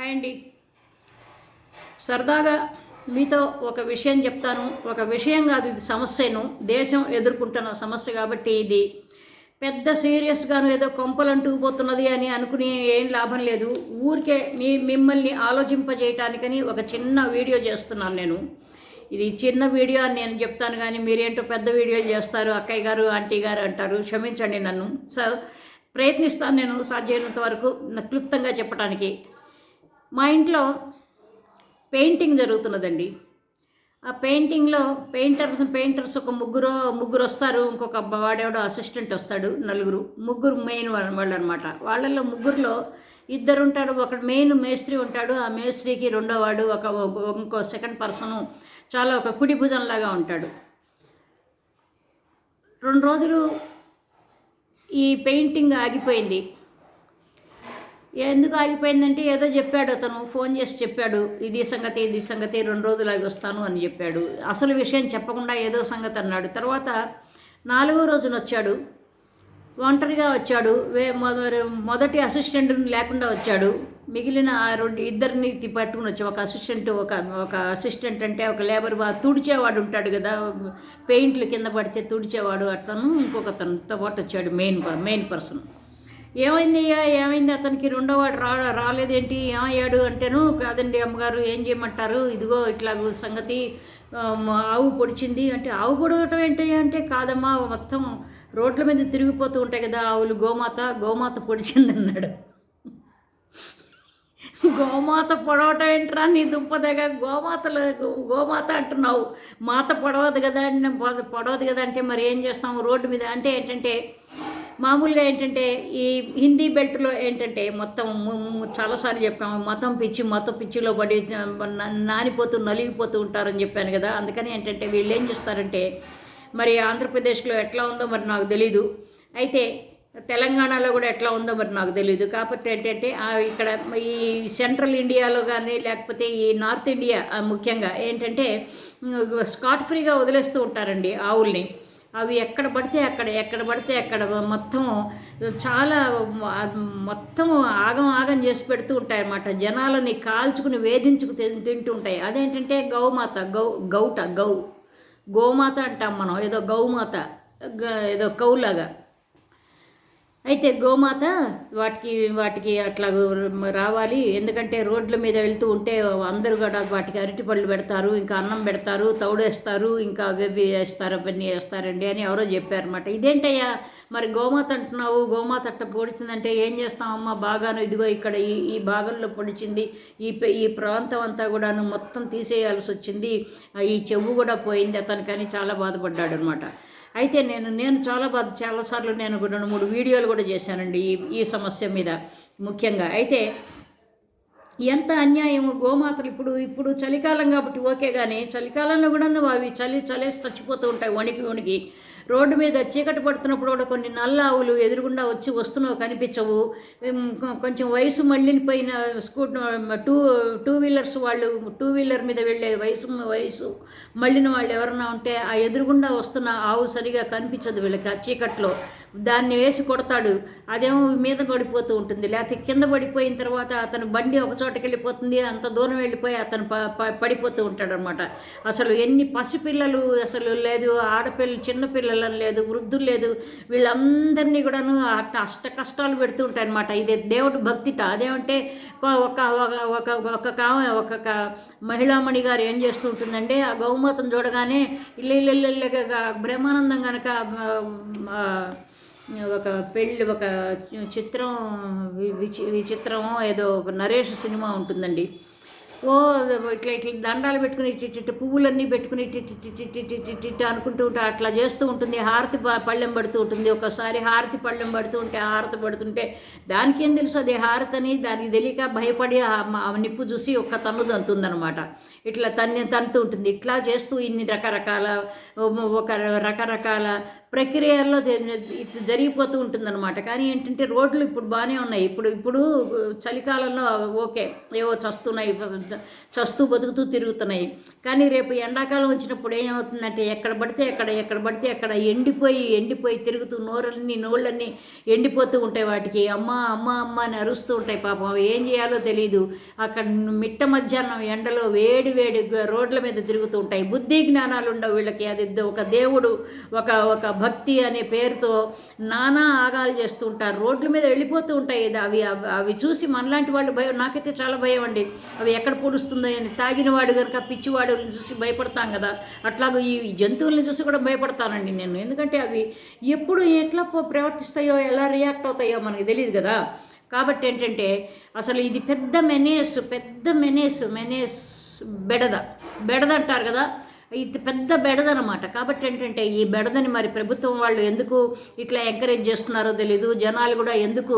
Hi అండి. సరదాగా మీతో ఒక విషయం చెప్తాను. ఒక విషయం కాదు, ఇది సమస్యను దేశం ఎదుర్కొంటున్న సమస్య కాబట్టి ఇది పెద్ద సీరియస్గాను ఏదో కొంపలంటూపోతున్నది అని అనుకుని ఏం లాభం లేదు. ఊరికే మిమ్మల్ని ఆలోచింపజేయటానికని ఒక చిన్న వీడియో చేస్తున్నాను నేను. ఇది చిన్న వీడియో అని నేను చెప్తాను, కానీ మీరేంటో పెద్ద వీడియోలు చేస్తారు, అక్కయ్య గారు ఆంటీ గారు అంటారు. క్షమించండి నన్ను. ప్రయత్నిస్తాను నేను సాధ్యమైనంత వరకు క్లుప్తంగా చెప్పడానికి. మా ఇంట్లో పెయింటింగ్ జరుగుతున్నదండి. ఆ పెయింటింగ్లో పెయింటర్స్ ఒక ముగ్గురు వస్తారు. ఇంకొక వాడేవాడు అసిస్టెంట్ వస్తాడు. ముగ్గురు మెయిన్ వాళ్ళు అనమాట. వాళ్ళల్లో ముగ్గురులో ఇద్దరు ఉంటాడు. ఒకడు మెయిన్ మేస్త్రి ఉంటాడు. ఆ మేస్త్రికి రెండో వాడు ఇంకో సెకండ్ పర్సను చాలా ఒక కుడి భుజంలాగా ఉంటాడు. 2 రోజులు ఈ పెయింటింగ్ ఆగిపోయింది. ఎందుకు ఆగిపోయిందంటే ఏదో చెప్పాడు, అతను ఫోన్ చేసి చెప్పాడు, ఇది సంగతి 2 రోజులు ఆగి వస్తాను అని చెప్పాడు. అసలు విషయం చెప్పకుండా ఏదో సంగతి అన్నాడు. తర్వాత 4వ రోజున వచ్చాడు. ఒంటరిగా వచ్చాడు. మొదటి అసిస్టెంట్ని లేకుండా వచ్చాడు. మిగిలిన ఇద్దరిని పట్టుకుని వచ్చాడు. ఒక అసిస్టెంట్ అంటే ఒక లేబర్ తుడిచేవాడు ఉంటాడు కదా, పెయింట్లు కింద పడితే తుడిచేవాడు, అతను ఇంకొకతనితో పాటు వచ్చాడు మెయిన్ పర్సన్. ఏమైంది అతనికి రెండోవాడు రాలేదేంటి, ఏమయ్యాడు అంటేను, కాదండి అమ్మగారు ఏం చేయమంటారు, ఇదిగో ఇట్లాగూ సంగతి, ఆవు పొడిచింది అంటే. ఆవు పొడవటం ఏంటి అంటే, కాదమ్మా మొత్తం రోడ్ల మీద తిరిగిపోతూ ఉంటాయి కదా ఆవులు, గోమాత పొడిచింది అన్నాడు. గోమాత పొడవటం ఏంట్రా నీ దుంపదగా, గోమాత అంటున్నావు, మాత పొడవదు కదా అంటే మరి ఏం చేస్తాము రోడ్డు మీద అంటే. ఏంటంటే మామూలుగా ఏంటంటే ఈ హిందీ బెల్ట్లో ఏంటంటే మొత్తం చాలాసార్లు చెప్పాము, మతం పిచ్చిలో పడి నానిపోతూ నలిగిపోతూ ఉంటారని చెప్పాను కదా. అందుకని ఏంటంటే వీళ్ళు ఏం చేస్తారంటే, మరి ఆంధ్రప్రదేశ్లో ఎట్లా ఉందో మరి నాకు తెలీదు, అయితే తెలంగాణలో కూడా ఎట్లా ఉందో మరి నాకు తెలియదు. కాకపోతే ఏంటంటే ఇక్కడ ఈ సెంట్రల్ ఇండియాలో కానీ లేకపోతే ఈ నార్త్ ఇండియా ముఖ్యంగా ఏంటంటే స్కాట్ ఫ్రీగా వదిలేస్తూ ఉంటారండి ఆవుల్ని. అవి ఎక్కడ పడితే అక్కడ చాలా మొత్తం ఆగం చేసి పెడుతూ ఉంటాయి అన్నమాట. జనాలని కాల్చుకుని వేధించుకు తింటూ ఉంటాయి. అదేంటంటే గోమాత అంటాం మనం, ఏదో గౌమాత ఏదో కౌలాగా. అయితే గోమాత వాటికి అట్లా రావాలి. ఎందుకంటే రోడ్ల మీద వెళ్తూ ఉంటే అందరూ కూడా వాటికి అరటిపళ్ళు పెడతారు, ఇంకా అన్నం పెడతారు, తౌడేస్తారు, ఇంకా అవి వేస్తారు, అవన్నీ వేస్తారండి అని ఎవరో చెప్పారన్నమాట. ఇదేంటయ్యా మరి గోమాత అంటున్నావు, గోమాత అట్ట పొడిచిందంటే ఏం చేస్తామమ్మా, బాగాను ఇదిగో ఇక్కడ ఈ భాగంలో పొడిచింది, ఈ ప్రాంతం అంతా కూడాను మొత్తం తీసేయాల్సి వచ్చింది, ఈ చెవు కూడా పోయింది అతనికని చాలా బాధపడ్డాడు అనమాట. అయితే నేను చాలాసార్లు నేను 2-3 వీడియోలు కూడా చేశానండి ఈ సమస్య మీద ముఖ్యంగా. అయితే ఎంత అన్యాయము గోమాతలు. ఇప్పుడు చలికాలం కాబట్టి ఓకే, కానీ చలికాలంలో కూడా అవి చలేసి చచ్చిపోతూ ఉంటాయి వణికి. రోడ్డు మీద చీకటి పడుతున్నప్పుడు కూడా కొన్ని నల్ల ఆవులు ఎదురుగుండా వస్తున్నావు కనిపించవు. కొంచెం వయసు మళ్ళిపోయిన టూ వీలర్స్ వాళ్ళు, 2 వీలర్ మీద వెళ్ళే వయసు మళ్ళిన వాళ్ళు ఎవరన్నా ఉంటే ఆ ఎదురుగుండా వస్తున్న ఆవు సరిగా కనిపించదు వీళ్ళకి ఆ చీకట్లో. దాన్ని వేసి కొడతాడు, అదేమో మీద పడిపోతూ ఉంటుంది. లేకపోతే కింద పడిపోయిన తర్వాత అతను బండి ఒక చోటకి వెళ్ళిపోతుంది, అంత దూరం వెళ్ళిపోయి అతను పడిపోతూ ఉంటాడు అనమాట. అసలు ఎన్ని పసిపిల్లలు అసలు లేదు, ఆడపిల్లలు చిన్నపిల్లలని లేదు, వృద్ధులు లేదు, వీళ్ళందరినీ కూడాను అష్ట కష్టాలు పెడుతూ ఉంటాయి అనమాట. ఇది దేవుడు భక్తిట. అదేమంటే ఒక మహిళామణి గారు ఏం చేస్తూ ఉంటుందంటే, ఆ గౌమాతను చూడగానే ఇల్లగా బ్రహ్మానందం కనుక ఒక చిత్రం విచిత్రం ఏదో ఒక నరేష్ సినిమా ఉంటుందండి. ఇట్లా దండాలు పెట్టుకుని ఇటు పువ్వులన్నీ పెట్టుకుని ఇటు అనుకుంటూ ఉంటే అట్లా చేస్తూ ఉంటుంది. హారతి పళ్ళెం పడుతూ ఉంటుంది. ఒకసారి హారతి పళ్ళెం హారతి పడుతుంటే దానికి ఏం తెలుసు అది హారతి అని, దానికి తెలియక భయపడి ఆ నిప్పు చూసి ఒక్క తన్ను తంతుందనమాట. ఇట్లా తన్నుతూ ఉంటుంది. ఇట్లా చేస్తూ ఇన్ని రకరకాల ప్రక్రియల్లో జరిగిపోతూ ఉంటుందన్నమాట. కానీ ఏంటంటే రోడ్లు ఇప్పుడు బాగానే ఉన్నాయి. ఇప్పుడు చలికాలంలో ఓకే, ఏవో చస్తూ బతుకుతూ తిరుగుతున్నాయి. కానీ రేపు ఎండాకాలం వచ్చినప్పుడు ఏమవుతుందంటే ఎక్కడ పడితే అక్కడ ఎండిపోయి తిరుగుతూ నోళ్ళన్నీ ఎండిపోతూ ఉంటాయి. వాటికి అమ్మ అమ్మ అమ్మ అని అరుస్తూ ఉంటాయి. పాపం ఏం చేయాలో తెలియదు. అక్కడ మిట్ట మధ్యాహ్నం ఎండలో వేడి రోడ్ల మీద తిరుగుతూ ఉంటాయి. బుద్ధి జ్ఞానాలు ఉండవు వీళ్ళకి. అది ఒక దేవుడు, ఒక భక్తి అనే పేరుతో నానా ఆగాలు చేస్తూ ఉంటారు. రోడ్ల మీద వెళ్ళిపోతూ ఉంటాయి. అవి చూసి మనలాంటి వాళ్ళు భయం, నాకైతే చాలా భయం అండి. అవి ఎక్కడ పొడుస్తుందో అని. తాగినవాడు కనుక పిచ్చివాడు చూసి భయపడతాం కదా, అట్లాగూ ఈ జంతువుల్ని చూసి కూడా భయపడతానండి నేను. ఎందుకంటే అవి ఎప్పుడు ఎట్లా ప్రవర్తిస్తాయో, ఎలా రియాక్ట్ అవుతాయో మనకి తెలియదు కదా. కాబట్టి ఏంటంటే అసలు ఇది పెద్ద మెనేస్ బెడద అంటారు కదా, ఇది పెద్ద బెడదనమాట. కాబట్టి ఏంటంటే ఈ బెడదని మరి ప్రభుత్వం వాళ్ళు ఎందుకు ఇట్లా ఎంకరేజ్ చేస్తున్నారో తెలీదు. జనాలు కూడా ఎందుకు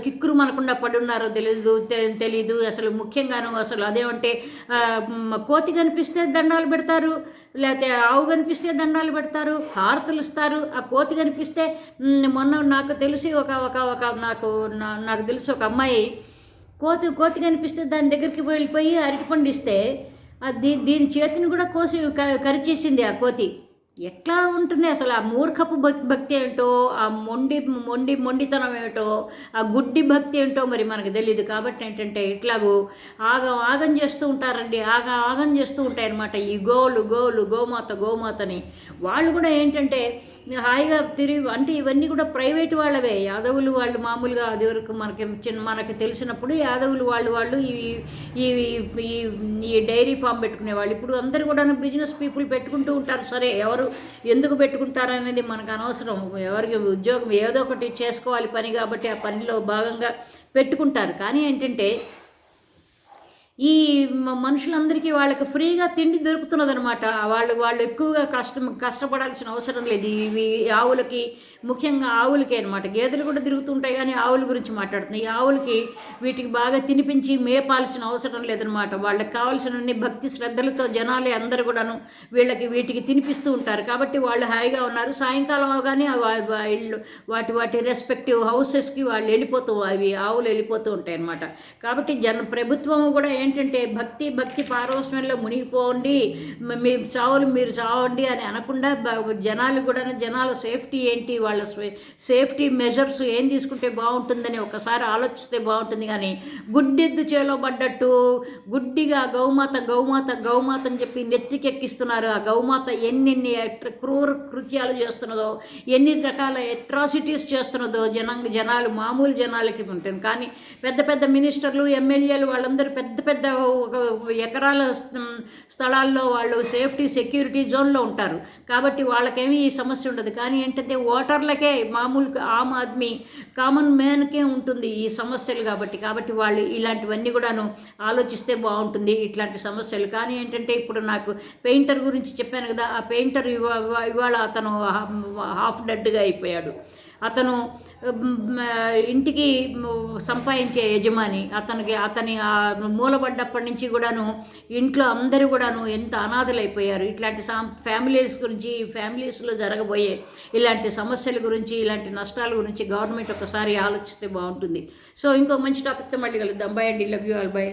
కిక్కురు మనకుండా పడున్నారో తెలీదు. అసలు ముఖ్యంగాను అసలు అదేమంటే కోతి కనిపిస్తే దండాలు పెడతారు, లేకపోతే ఆవు కనిపిస్తే దండాలు పెడతారు, హారతులు ఇస్తారు. ఆ కోతి కనిపిస్తే మొన్న నాకు తెలిసి నాకు తెలిసి ఒక అమ్మాయి కోతి కనిపిస్తే దాని దగ్గరికి వెళ్ళిపోయి అరటిపండు ఇస్తే దీని చేతిని కూడా కోసి కరిచేసింది ఆ కోతి. ఎట్లా ఉంటుంది అసలు? ఆ మూర్ఖపు భక్తి ఏంటో, ఆ మొండితనం ఏమిటో, ఆ గుడ్డి భక్తి ఏంటో మరి మనకు తెలియదు. కాబట్టి ఏంటంటే ఇట్లాగూ ఆగం చేస్తూ ఉంటారండి. ఆగం చేస్తూ ఉంటాయి అన్నమాట ఈ గోమాతని. వాళ్ళు కూడా ఏంటంటే హాయిగా తిరిగి, అంటే ఇవన్నీ కూడా ప్రైవేట్ వాళ్ళవే. యాదవులు వాళ్ళు మామూలుగా అది వరకు మనకి తెలిసినప్పుడు యాదవులు వాళ్ళు ఈ డైరీ ఫామ్ పెట్టుకునేవాళ్ళు. ఇప్పుడు అందరూ కూడా బిజినెస్ పీపుల్ పెట్టుకుంటూ ఉంటారు. సరే, ఎవరు ఎందుకు పెట్టుకుంటారనేది మనకు అనవసరం. ఎవరికి ఉద్యోగం ఏదో ఒకటి చేసుకోవాలి పని, కాబట్టి ఆ పనిలో భాగంగా పెట్టుకుంటారు. కానీ ఏంటంటే ఈ మనుషులందరికీ వాళ్ళకి ఫ్రీగా తిండి దొరుకుతున్నదనమాట. వాళ్ళు ఎక్కువగా కష్టపడాల్సిన అవసరం లేదు. ఇవి ఆవులకి, ముఖ్యంగా ఆవులకే అనమాట. గేదెలు కూడా తిరుగుతుంటాయి కానీ ఆవుల గురించి మాట్లాడుతున్నాయి. ఈ ఆవులకి వీటికి బాగా తినిపించి మేపాల్సిన అవసరం లేదనమాట. వాళ్ళకి కావాల్సిన భక్తి శ్రద్ధలతో జనాలే అందరూ కూడాను వీటికి తినిపిస్తూ ఉంటారు. కాబట్టి వాళ్ళు హాయిగా ఉన్నారు. సాయంకాలం అవగానే వాటి రెస్పెక్టివ్ హౌసెస్కి వాళ్ళు అవి ఆవులు వెళ్ళిపోతూ ఉంటాయి అన్నమాట. కాబట్టి ప్రభుత్వం కూడా ఏంటంటే భక్తి పారవస్యంలో మునిగిపోండి, మీరు చావండి అని అనకుండా జనాలు కూడా జనాల సేఫ్టీ ఏంటి, వాళ్ళ సేఫ్టీ మెజర్స్ ఏం తీసుకుంటే బాగుంటుందని ఒకసారి ఆలోచిస్తే బాగుంటుంది. కానీ గుడ్డెద్దు చేలో పడ్డట్టు గుడ్డిగా గౌమాత అని చెప్పి నెత్తికెక్కిస్తున్నారు. ఆ గౌమాత ఎన్ని క్రూర కృత్యాలు చేస్తున్నదో, ఎన్ని రకాల అట్రాసిటీస్ చేస్తున్నదో జనాలు మామూలు జనాలకి ఉంటుంది. కానీ పెద్ద మినిస్టర్లు, ఎమ్మెల్యేలు వాళ్ళందరూ పెద్ద ఎకరాల స్థలాల్లో వాళ్ళు సెక్యూరిటీ జోన్లో ఉంటారు. కాబట్టి వాళ్ళకేమీ ఈ సమస్య ఉండదు. కానీ ఏంటంటే ఓటర్లకే, మామూలు ఆమ్ ఆద్మీ కామన్ మ్యాన్కే ఉంటుంది ఈ సమస్యలు. కాబట్టి వాళ్ళు ఇలాంటివన్నీ కూడాను ఆలోచిస్తే బాగుంటుంది, ఇట్లాంటి సమస్యలు. కానీ ఏంటంటే ఇప్పుడు నాకు పెయింటర్ గురించి చెప్పాను కదా, ఆ పెయింటర్ ఇవాళ అతను హాఫ్ డెడ్గా అయిపోయాడు. అతను ఇంటికి సంపాదించే యజమాని. అతని మూలపడ్డప్పటి నుంచి కూడాను ఇంట్లో అందరూ కూడాను ఎంత అనాథలైపోయారు. ఇట్లాంటి ఫ్యామిలీస్లో జరగబోయే ఇలాంటి సమస్యల గురించి, ఇలాంటి నష్టాల గురించి గవర్నమెంట్ ఒకసారి ఆలోచిస్తే బాగుంటుంది. సో ఇంకో మంచి టాపిక్తో మళ్ళీ కలుద్దాం. బై అండి, లవ్ యూ ఆల్, బై.